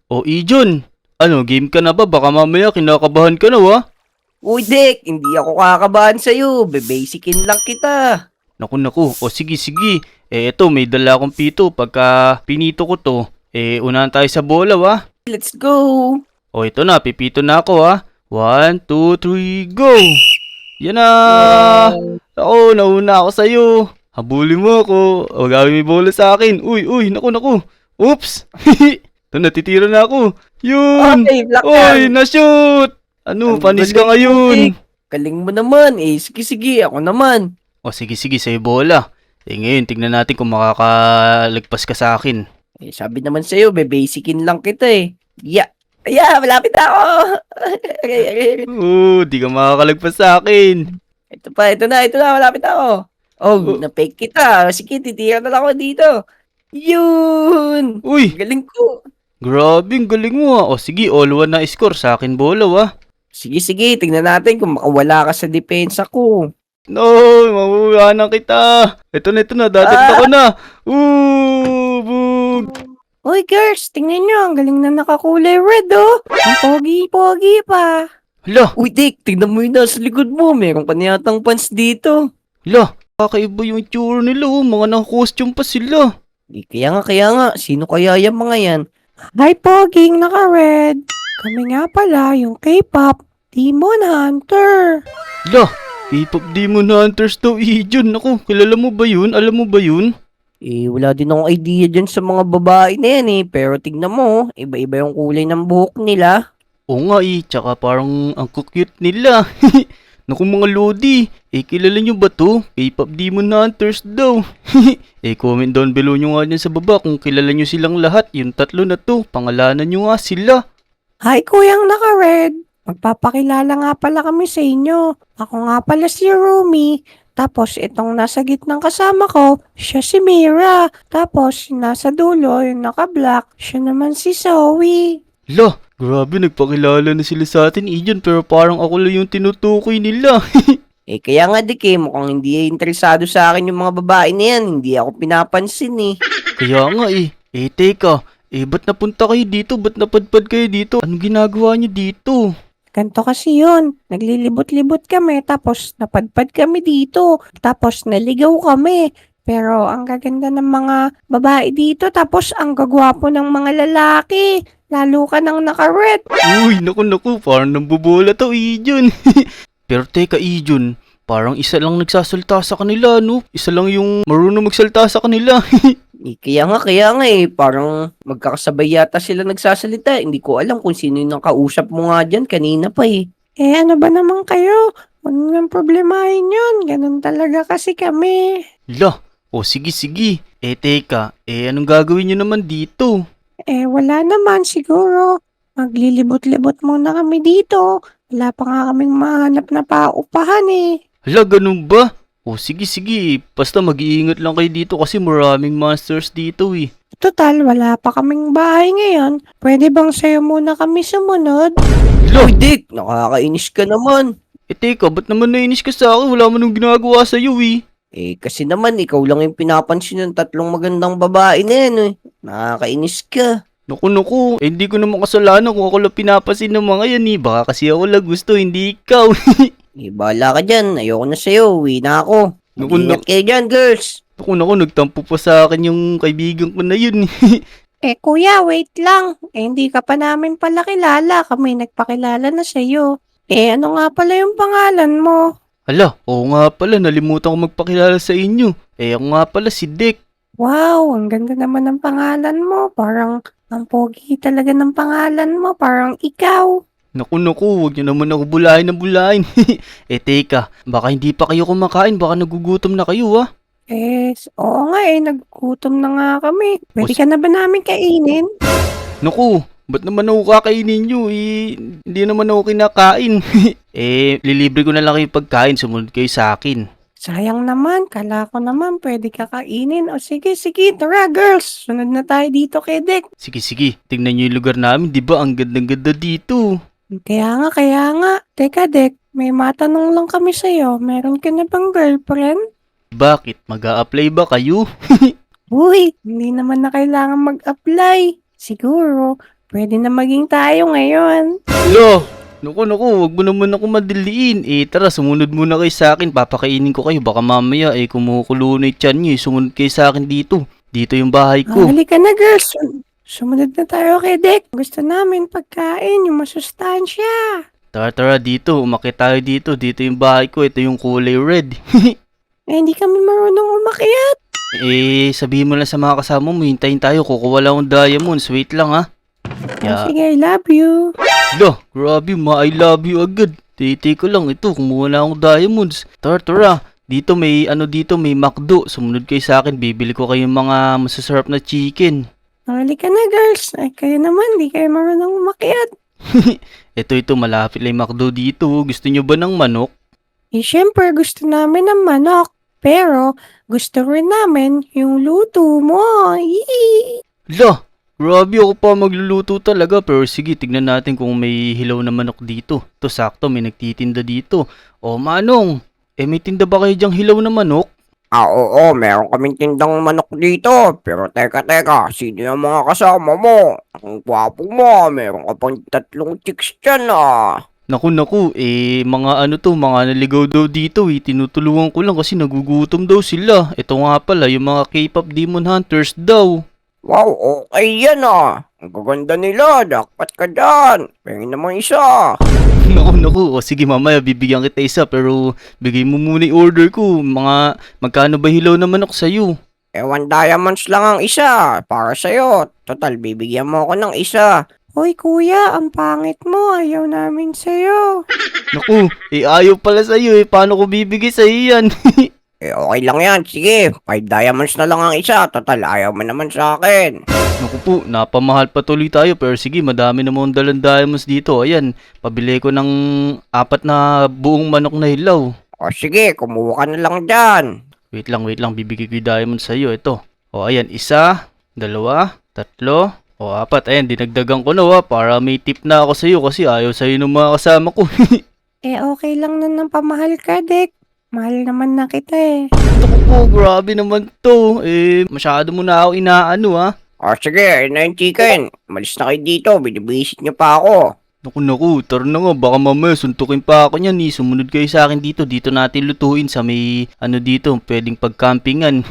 O Ijon, ano game ka na ba? Baka mamaya kinakabahan ka na wa? Uy, Dek, hindi ako kakabahan sa'yo. Bebasicin lang kita. Naku, o sige. Eto may dala akong pito. Pagka pinito ko to, unahan tayo sa bola wa? Let's go. O ito na, pipito na ako ha. 1, 2, 3, go! Yan na! Wow. Ako, nauna ako sa'yo. Habulin mo ako. Huwag may bola sa akin. Uy, naku. Oops! Ito, natitira na ako. Yun! Okay, black Uy, yan. na-shoot! Ano, Ang panis ka galing mo, ngayon. Dek. Galing mo naman. Sige, ako naman. O sige, sa'yo bola. Ngayon, tignan natin kung makakalagpas ka sa akin. Sabi naman sa'yo, bebasicin lang kita eh. Malapit na ako. Di ka makakalagpas sa akin. Ito na, malapit na ako. Oh, Oh, na-fake kita. Sige, titira na lang ako dito. Yun! uy, Galing ko. grabe, ang galing mo ha. O sige, all one na score sa akin bola wa. Sige, tignan natin kung makawala ka sa depensa ko. No, mahuhuyanan kita. Ito na, dadagdag ko na. Bug. Uy, girls, tingnan nyo. Ang galing na nakakulay red, oh. Ang pogi-pogi pa. Hala, Uy, Dick, tignan mo yun nasa likod mo. Meron pa niyatang pants dito. kakaiba yung itsura nila oh. Mga naka-costume pa sila. Kaya nga. Sino kaya yung mga yan? Hi, poging naka-red. Kami nga pala yung K-pop Demon Hunter. Hala, K-pop Demon Hunters daw, Ijon. Naku, kilala mo ba yun? Alam mo ba yun? Wala din akong idea dyan sa mga babae na yan eh. Pero tignan mo, iba-iba yung kulay ng buhok nila. Oo nga tsaka parang ang cute nila. Naku mga lodi, kilala nyo ba to? K-pop Demon Hunters daw. Comment down below nyo nga dyan sa baba kung kilala nyo silang lahat. Yung tatlo na to, pangalanan nyo nga sila. Hi, Kuyang naka-red. Magpapakilala nga pala kami sa inyo. Ako nga pala si Rumi. Tapos itong nasa gitnang kasama ko, siya si Mira. Tapos nasa dulo, yung naka-black, siya naman si Zoe. Lah, grabe nagpakilala na sila sa atin Ijon pero parang ako lang yung tinutukoy nila. Kaya nga Dik mukhang hindi interesado sa akin yung mga babae na yan. Hindi ako pinapansin eh. Kaya nga teka, ba't napunta kayo dito? Ba't napadpad kayo dito? Anong ginagawa nyo dito? Ganto kasi yun. Naglilibot-libot kami, tapos napadpad kami dito. Tapos naligaw kami. Pero ang gaganda ng mga babae dito, tapos ang gagwapo ng mga lalaki. Lalo ka nang naka-red. Uy, naku, parang nambobola to, Ijon. Pero teka, Ijon, parang isa lang nagsasalta sa kanila, no? Isa lang yung marunong magsalta sa kanila. Kaya nga parang magkakasabay yata sila nagsasalita. Hindi ko alam kung sino yung nakausap mo nga dyan kanina pa eh. Ano ba naman kayo? Huwag nang problemahin yun. Ganun talaga kasi kami. Lah, sige. Teka, anong gagawin nyo naman dito? Wala naman siguro. Maglilibot-libot muna kami dito. Wala pa nga kaming mahanap na paupahan eh. Hala, ganun ba? Sige. Basta mag-iingat lang kayo dito kasi maraming monsters dito eh. Total, wala pa kaming bahay ngayon. Pwede bang sa'yo muna kami sumunod? Hala, Dick! Nakakainis ka naman. teka, ba't naman nainis ka sa akin? Wala man nung ginagawa sa'yo eh. Kasi naman, ikaw lang yung pinapansin ng tatlong magandang babae na yan eh. Nakakainis ka. Naku, hindi ko naman kasalanan kung ako lang pinapasin ng mga yan eh. Baka kasi ako lang gusto, hindi ikaw. Bahala ka dyan. Ayoko na sa'yo. Uwi na ako. Naku, Mag-ingat kayo dyan, girls. naku, nagtampo pa sa akin yung kaibigan ko na yun. Kuya, wait lang. Hindi ka pa namin pala kilala. Kami nagpakilala na sa'yo. Ano nga pala yung pangalan mo? Hala, oo nga pala, nalimutan ko magpakilala sa inyo. Ako nga pala si Dick. Wow, ang ganda naman ng pangalan mo. Parang ang pogi talaga ng pangalan mo. Parang ikaw. Naku, huwag niyo naman ako bulahin na bulahin. Teka, baka hindi pa kayo kumakain, baka nagugutom na kayo ah. Oo nga naggutom na nga kami. Pwede ka na ba namin kainin? Naku, ba't naman ako kakainin nyo hindi naman ako kinakain. Lilibre ko na lang kayo pagkain, sumunod kayo sa akin. Sayang naman, kala ko naman pwede ka kainin. O sige, tara girls. Sunod na tayo dito kay Dick. Sige, tingnan nyo yung lugar namin, di ba? Ang ganda-ganda dito. Kaya nga. Teka Dick, may matanong lang kami sa'yo. Meron ka na bang girlfriend? Bakit? Mag-a-apply ba kayo? Uy, hindi naman na kailangan mag-apply. Siguro, Pwede na maging tayo ngayon. Lo! Naku, wag mo naman ako madiliin. Tara, sumunod muna kayo sa akin. Papakainin ko kayo. Baka mamaya, kumukulo na yung tiyan nyo. Sumunod kayo sa akin dito. Dito yung bahay ko. Halika na girls. Sumunod na tayo kay Dick. Gusto namin pagkain, yung masustansya. Tara, dito. Umakit tayo dito. Dito yung bahay ko. Ito yung kulay red. Hindi kami marunong umakyat. Sabihin mo lang sa mga kasama mo. Hintayin tayo. Kukuha lang akong diamonds. Wait lang, ha. Sige, I love you. Lo, grabe, I love you agad. Titi ko lang ito, kumuha na akong diamonds. Tara. Dito may McDo. Sumunod kayo sa akin, bibili ko kayong mga masasarap na chicken. Halika na girls. Ay, kayo naman, di kayo marunong umakyat. Ito, malapit lang yung McDo dito. Gusto nyo ba ng manok? Syempre gusto namin ng manok. Pero, gusto rin namin yung luto mo. Yee! Lo, grabe ako pa magluluto talaga. Pero sige, tignan natin kung may hilaw na manok dito. Ito, sakto, may nagtitinda dito. O, Manong, may tinda ba kayo dyang hilaw na manok? Oo, meron kaming tindang manok dito. Pero teka, sino yung mga kasama mo? Ang gwapo mo, meron ka pang 3 chicks dyan Naku, mga naligaw daw dito. Tinutulungan ko lang kasi nagugutom daw sila. Ito nga pala, yung mga K-pop demon hunters daw. Wow, okay yan Ang gaganda nila, dapat ka dyan. Pengin naman isa. Naku. O sige, mamaya bibigyan kita isa pero bigay mo muna yung order ko. Magkano ba hilaw na manok sa'yo? 1 diamonds lang ang isa, para sa'yo. Total, bibigyan mo ako ng isa. Hoy kuya, ang pangit mo. Ayaw namin sa'yo. Naku, ayaw pala sa'yo Paano ko bibigay sa'yo yan? Okay lang yan, sige. 5 diamonds na lang ang isa. Total, ayaw mo naman sa akin. Naku po, napamahal pa tuloy tayo pero sige, madami namang dalang diamonds dito. Ayan, pabili ko ng 4 na buong manok na hilaw. O sige, kumuha ka na lang dyan. Wait lang, bibigay ko yung diamond sa'yo. Ito. O ayan, 1, 2, 3, o 4. Ayan, dinagdagan ko na para may tip na ako sa'yo kasi ayaw sa'yo ng mga kasama ko. Okay lang na ng pamahal ka, Dick. Mahal naman na kita Naku po, grabe naman to. Masyado mo na ako inaano O sige, na yung chicken. Malis na kayo dito, binibisit niyo pa ako. Naku, tara na nga, baka mamaya suntukin pa ako niyan Sumunod kayo sa akin dito, dito natin lutuin sa may dito, pwedeng pagcampingan.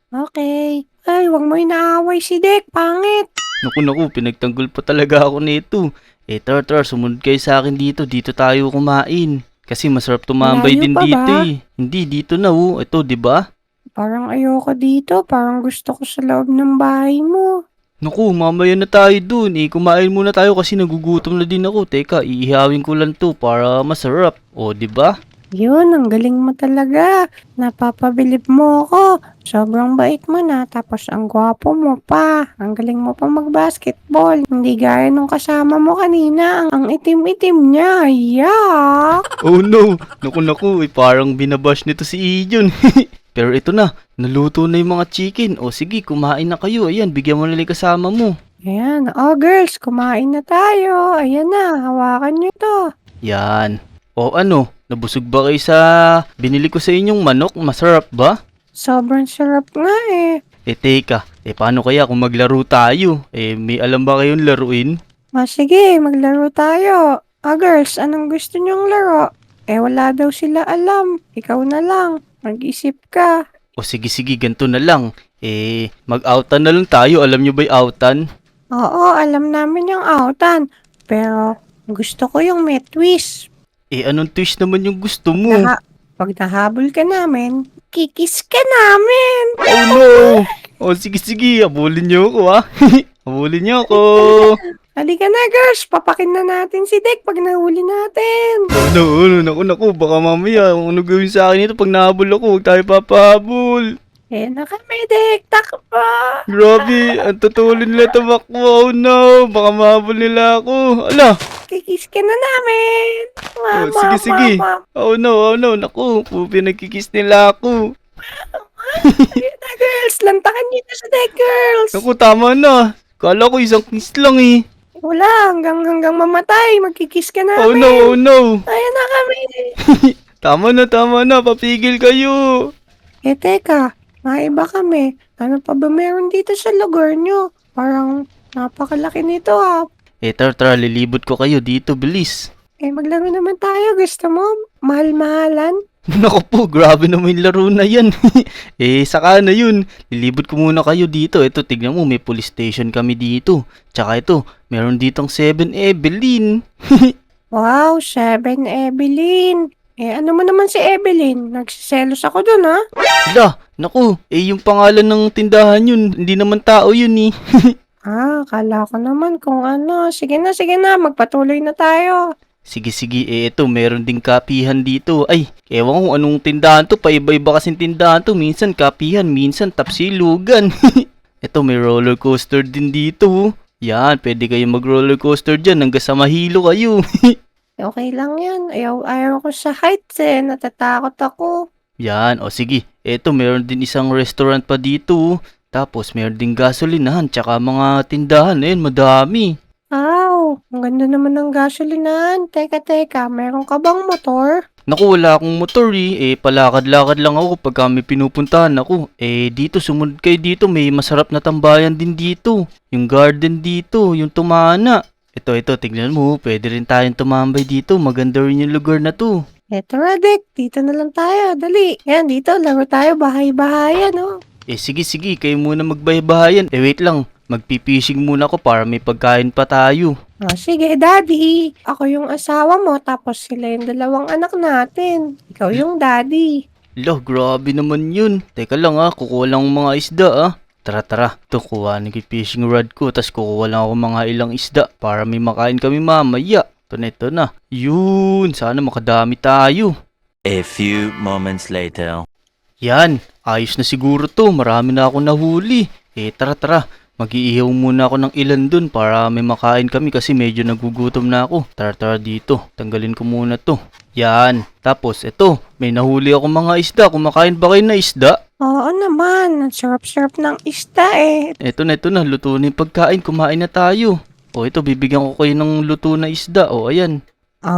Okay. Ay, wag mo inaaway si Dick. Pangit. Naku, pinagtanggol pa talaga ako nito. Tara, sumunod kayo sa akin dito, dito tayo kumain. Kasi masarap tumambay Malayo din pa dito ba? Hindi, dito na Ito, di ba? Parang ayoko dito. Parang gusto ko sa loob ng bahay mo. Naku, mamaya na tayo dun. Kumain muna tayo kasi nagugutom na din ako. Teka, iihawin ko lang to para masarap. O, di ba? Yun, ang galing mo talaga. Napapabilib mo ako. Sobrang bait mo na. Tapos ang gwapo mo pa. Ang galing mo pa mag-basketball. Hindi gaya nung kasama mo kanina. Ang itim-itim niya. Yak! Oh no, naku, parang binabash nito si Ijon. Pero ito na, naluto na yung mga chicken. O sige, kumain na kayo. Ayan, bigyan mo na lang yung kasama mo. Ayan. Oh, girls, kumain na tayo. Ayan na, hawakan niyo to. Yan. O nabusog ba kayo sa binili ko sa inyong manok? Masarap ba? Sobrang sarap nga eh. Teka, paano kaya kung maglaro tayo? May alam ba kayong laruin? Sige, maglaro tayo. Girls, anong gusto niyong laro? Wala daw sila alam. Ikaw na lang. Mag-isip ka. O sige, ganito na lang. Mag-outan na lang tayo. Alam nyo ba yung outan? Oo, alam namin yung outan. Pero, gusto ko yung may twist. Anong twist naman yung gusto mo? Pag nahabol ka namin, kikis ka namin. Oh no! O sige, habulin nyo ako Habulin nyo ako! Halika na girls, papakin na natin si Dick pag nahuli natin. Naku, baka mamaya kung ano gawin sa akin ito pag nahabol ako, huwag tayo papahabol. Na kami Dick, takbo. Grabe, ang tutulin nila tumakbo. Oh no, baka mahabol nila ako. Ala! Kikis ka na namin. Mama, Sige. Mama. Oh no, naku, pinagkikis nila ako. Ayun na girls, lantakan niyo na sa Dick girls. Naku, tama na. Kala ko isang kiss lang Wala, hanggang mamatay, magkikis ka namin. Oh no. Ayun na kami. Tama na, papigil kayo. Teka, maiba kami. Ano pa ba meron dito sa lugar nyo? Parang Napakalaki nito ah. Tara, lilibot ko kayo dito, bilis. Maglaro naman tayo. Gusto mo? Mahal-mahalan? Naku po, grabe naman yung laro na yan. Saka na yun. Lilibot ko muna kayo dito. Ito, tignan mo, may police station kami dito. Tsaka ito, meron ditong 7 Evelyn. Wow, 7 Evelyn. Ano mo naman si Evelyn? Nagsiselos ako dun ha? Naku, yung pangalan ng tindahan yun, hindi naman tao yun eh. Kala ko naman kung ano. Sige na, magpatuloy na tayo. Sige, ito, meron ding kapihan dito. Ay, ewan ko anong tindahan to, paiba-iba kasing tindahan to. Minsan kapihan, minsan tapsilugan. Ito, may roller coaster din dito. Yan, pwede kayo mag-roller coaster dyan hanggang sa mahilo kayo. Okay lang yan. Ayaw ko sa heights natatakot ako. Yan, o sige. Ito, meron din isang restaurant pa dito. Tapos, meron din gasolinahan, tsaka mga tindahan. Ayun, madami. Ang ganda naman ng gasolinahan. Teka, meron ka bang motor? Naku, wala akong motor palakad-lakad lang ako pag may pinupuntahan ako. Dito, sumunod kayo dito. May masarap na tambayan din dito. Yung garden dito, yung tumana. Ito, tignan mo. Pwede rin tayong tumambay dito. Maganda rin yung lugar na to. Eto Radek, dito na lang tayo. Dali. Yan, dito. Laro tayo. Bahay-bahayan, oh. Sige, kayo muna magbahay-bahayan. Wait lang. Magpipishing muna ako para may pagkain pa tayo. Sige, Daddy. Ako yung asawa mo, tapos sila yung dalawang anak natin. Ikaw yung Daddy. Grabe naman yun. Teka lang kukuha lang mga isda Tara. Ito, kuha na yung fishing rod ko. Tapos kukuha lang ako mga ilang isda para may makain kami mamaya. Ito na. Yun, sana makadami tayo. A few moments later. Yan, ayos na siguro to. Marami na ako nahuli. Tara. Mag-iihaw muna ako ng ilan dun para may makain kami kasi medyo nagugutom na ako. Tara dito. Tanggalin ko muna to. Yan. Tapos ito, may nahuli ako mga isda. Kumakain ba kayo na isda? Oo naman. Ang sarap-sarap ng isda Ito na. Luto na yung pagkain. Kumain na tayo. Ito, bibigyan ko kayo ng luto na isda. Ayan.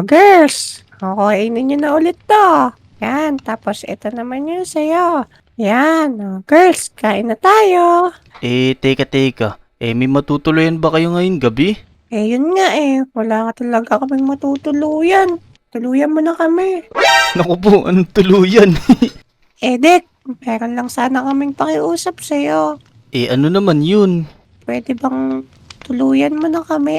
Girls. Kainin nyo na ulit to. Yan. Tapos ito naman yun sa'yo. Yan. Girls, kain na tayo. Teka. May matutuluyan ba kayo ngayong gabi? Yun nga wala ka talaga kaming matutuluyan. Tuluyan mo na kami. Naku po, anong tuluyan? Dek, meron lang sana kaming pakiusap sa'yo. Ano naman yun? Pwede bang tuluyan mo na kami?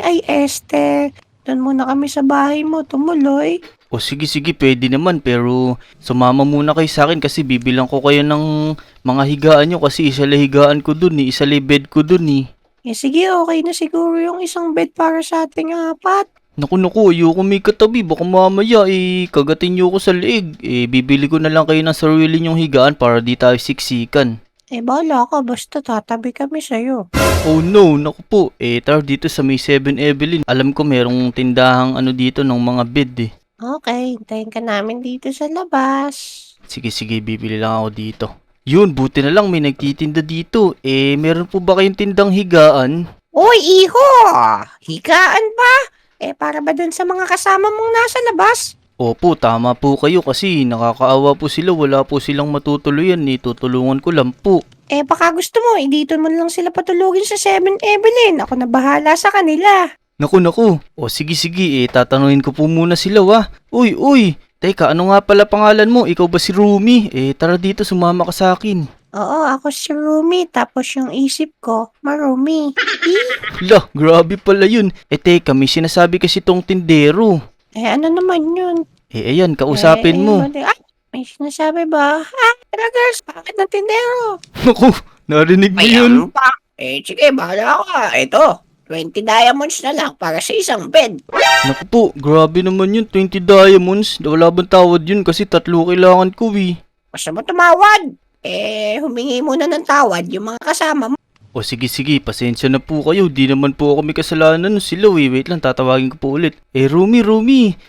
Doon muna kami sa bahay mo, tumuloy. Sige, pwede naman pero sumama muna kayo sa akin kasi bibilang ko kayo ng mga higaan nyo kasi isa lang higaan ko dun isa lang bed ko dun Sige, okay na siguro yung isang bed para sa ating 4. Naku, ayoko may katabi. Baka mamaya kagatin nyo ko sa leeg. Bibili ko na lang kayo ng sarili nyong higaan para di tayo siksikan. Bahala ka, basta tatabi kami sa'yo. Oh no, naku po. Tara dito sa may 7 Evelyn. Alam ko merong tindahang dito ng mga bed Okay, hintayin ka namin dito sa labas. Sige, bibili lang ako dito. Yun, buti na lang may nagtitinda dito. Meron po ba kayong tindang higaan? Uy, iho! Higaan ba? Para ba dun sa mga kasama mong nasa labas? Opo, tama po kayo kasi nakakaawa po sila. Wala po silang matutuluyan. Tutulungan ko lang po. Baka gusto mo, dito mo lang sila patulugin sa 7 Evelyn. Ako na bahala sa kanila. Naku. Sige. Tatanungin ko po muna sila Uy. Teka, ano nga pala pangalan mo? Ikaw ba si Rumi? Tara dito, sumama ka sa akin. Oo, ako si Rumi. Tapos yung isip ko, Marumi. Grabe pala yun. Teka, may sinasabi kasi tong tindero. Ano naman yun? Ayan, kausapin mo. May sinasabi ba? Tara girls, bakit ng tindero? Naku, narinig mo yun? pa. Sige, bahala ka. Ito, 20 diamonds na lang para sa isang bed. Naku po, grabe naman yun, 20 diamonds. Wala bang tawad yun kasi 3 kailangan ko Basta mo tumawad. Humingi muna ng tawad yung mga kasama mo. Sige, pasensya na po kayo. Di naman po ako may kasalanan sila Wait lang, tatawagin ko po ulit. Rumi,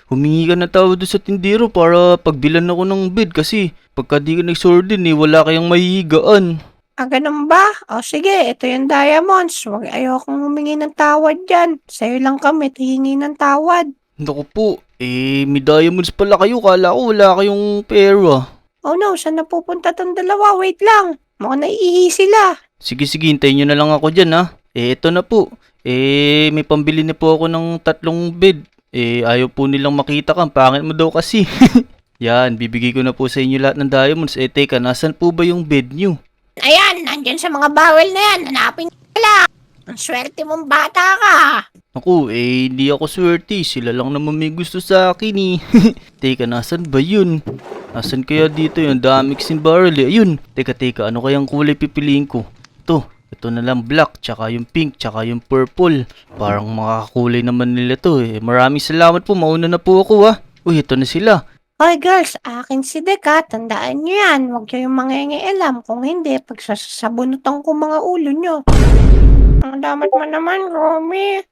humingi ka ng tawad doon sa tindero para pagbilan ako ng bed kasi pagka di ka nag-sordin wala kayang mahihigaan. Ganun ba? Sige, ito yung diamonds. Ayokong humingi ng tawad dyan. Sa'yo lang kami, hihingi ng tawad. Naku po, may diamonds pala kayo. Kala ko wala kayong pera. Oh no, saan napupunta tong dalawa? Wait lang. Mukhang naiihi sila. Sige, hintayin nyo na lang ako dyan ito na po. May pambili na po ako ng 3 bed. Ayaw po nilang makita ka. Pangit mo daw kasi. Yan, bibigay ko na po sa inyo lahat ng diamonds. Teka, nasan po ba yung bed nyo? Ayan, nandyan sa mga bawal na yan. Hanapin nyo lang. Ang swerte mong bata ka. Naku, hindi ako swerte. Sila lang naman may gusto sa akin eh. Teka, nasan ba yun? Nasan kaya dito yung dami kasing barrel eh? Ayun. Teka, ano kayang kulay pipiliin ko? Ito na lang black, tsaka yung pink, tsaka yung purple. Parang makakakulay naman nila to eh. Maraming salamat po, mauna na po ako ah. Uy, ito na sila. Hoy girls, akin si Deka. Tandaan nyo yan. Huwag kayong mangingialam. Kung hindi, pagsasabunutan ko mga ulo nyo. Ang damat mo naman, Romy.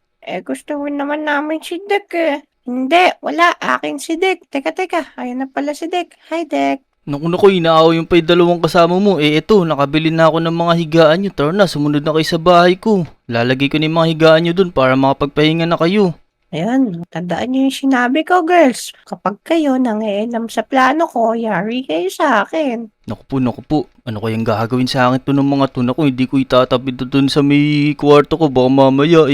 Gusto mo naman namin si Dek eh. Hindi, wala. Akin si Dek. Teka. Ayun na pala si Dek. Hi, Dek. Naku, inaaw yung pa yung dalawang kasama mo. Eto, nakabili na ako ng mga higaan nyo. Tara na, sumunod na kayo sa bahay ko. Lalagay ko na yung mga higaan nyo dun para makapagpahinga na kayo. Ayan, tandaan nyo yung sinabi ko, girls. Kapag kayo nangialam sa plano ko, yari kayo sa akin. Naku po. Ano kayang gagawin sa akin to ng mga to? Naku, hindi ko itatabi to dun sa may kwarto ko. Baka mamaya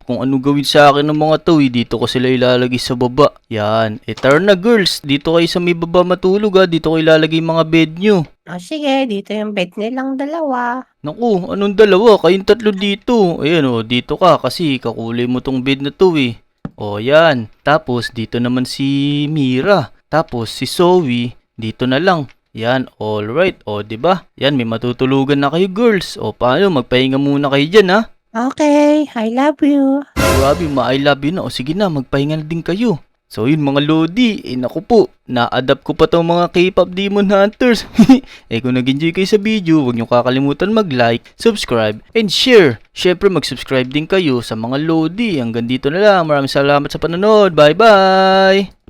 kung ano gawin sa akin ng mga to dito ko sila ilalagay sa baba. Yan. Tara na girls, dito kayo sa may baba matulog dito ko ilalagay yung mga bed nyo. O sige, dito yung bed nilang dalawa. Naku, anong dalawa? Kayong 3 dito. Ayan dito ka kasi kakulay mo tong bed na to eh. Yan. Tapos dito naman si Mira. Tapos si Zoe, dito na lang. Yan, alright. Diba? Yan, may matutulugan na kayo girls. Paano? Magpahinga muna kayo dyan ha. Okay, I love you. Grabe, I love you na. Sige na, magpahinga na din kayo. So yun mga Lodi, naku po, na-adapt ko pa tong mga K-pop Demon Hunters. Kung nag-enjoy kayo sa video, huwag niyo kakalimutan mag-like, subscribe, and share. Syempre mag-subscribe din kayo sa mga Lodi. Hanggang dito na lang, maraming salamat sa panonood. Bye bye!